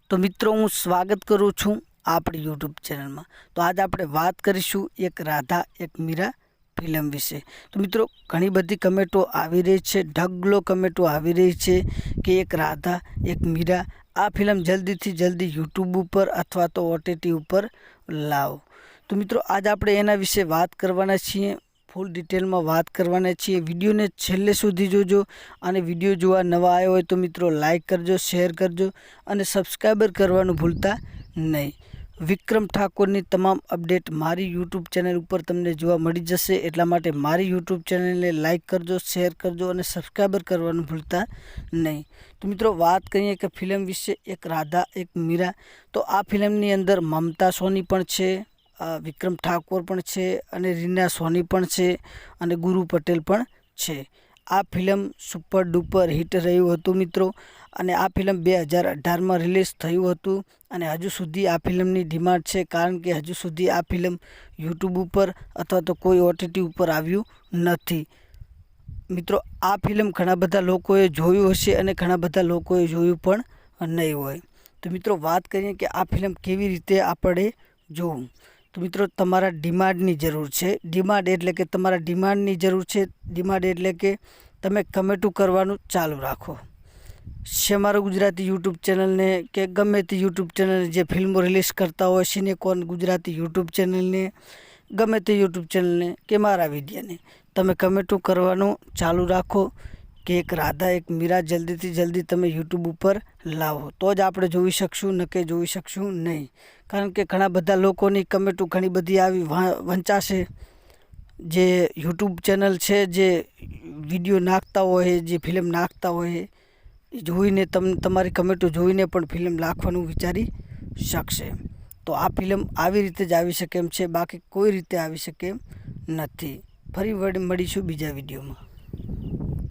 तो मित्रों हूँ स्वागत करूँ छूँ आपणी यूट्यूब चैनल में। तो आज आप बात करीशू एक राधा एक मीरा फिल्म विषे। तो मित्रों घणी बधी कमेंटो आवी रही है, ढगलो कमेंटो आवी रही है कि एक राधा एक मीरा आ फिल्म जल्दी थी जल्दी यूट्यूब पर अथवा तो OTT पर लाओ। तो मित्रों आज आप एना विषे बात करवाना छीए, फूल डिटेल में बात करवाना छीए। विडियो ने छेल्ले सुधी जोजो अने विडियो जोवा नवा आया हो तो मित्रों लाइक करजो, शेर करजो अने सब्सक्राइबर करवानुं भूलता नहीं। विक्रम ठाकुरनी तमाम अपडेट मारी यूट्यूब चैनल पर तमने जोवा मळी जशे, एटला माटे मारी यूट्यूब चैनल ने लाइक करजो, शेर करजो अने सब्सक्राइबर करवानुं भूलता नहीं। तो मित्रों बात करीए कि फिल्म विषे एक राधा एक मीरा। तो आ फिल्मनी अंदर ममता सोनी पण छे, विक्रम ठाकुर पण छे अने रीना सोनी पण छे अने गुरु पटेल पण छे। आ फिल्म सुपर डुपर हिट रह्युं हतुं मित्रों अने आ फिल्म 2018 में रिलीज थयुं हतुं अने हजू सुधी आ फिल्मनी डिमांड छे, कारण के हजू सुधी आ फिल्म यूट्यूब पर अथवा तो कोई OTT पर आव्युं नथी। मित्रों आ फिल्म घणा बधा लोकोए जोयुं हशे अने घणा बधा लोकोए जोयुं पण नहीं होय। तो मित्रों बात करीए कि आ फिल्म केवी रीते आपणे जोवुं। तो मित्रों तमारा डिमांडनी जरूर है। डिमांड एटले के तमारा डिमांडनी जरूर है। डिमांड एटले के तमे कमेंटू करवानुं चालू राखो। शेमारो गुजराती यूट्यूब चैनल ने के गमे ते यूट्यूब चैनल जे फिल्मों रिलीज करता हो, सिनेकॉन गुजराती यूट्यूब चैनल ने गमे ते यूट्यूब चैनल ने के मारा विडियो ने तमे कमेंटू करवानुं चालू राखो कि एक राधा एक मीरा जल्दी थी जल्दी तमे यूट्यूब पर लावो तो ज आपणे जोई शकशुं, नके जोई शकशुं नहीं। कारण के घणा बधा लोकोनी कमेंटो घणी बधी आवी वंचाशे। जे यूट्यूब चैनल छे जे विडियो नाखता होय, जे फिल्म नाखता होय जोईने तमारी कमेंटो जोईने पण फिल्म नाखवानुं विचारी शकशे। तो आ फिल्म आवी रीते ज आवी शके एम छे, बाकी कोई रीते आवी शके एम नथी। फरी वળી મળીશું બીજા વિડીયોમાં।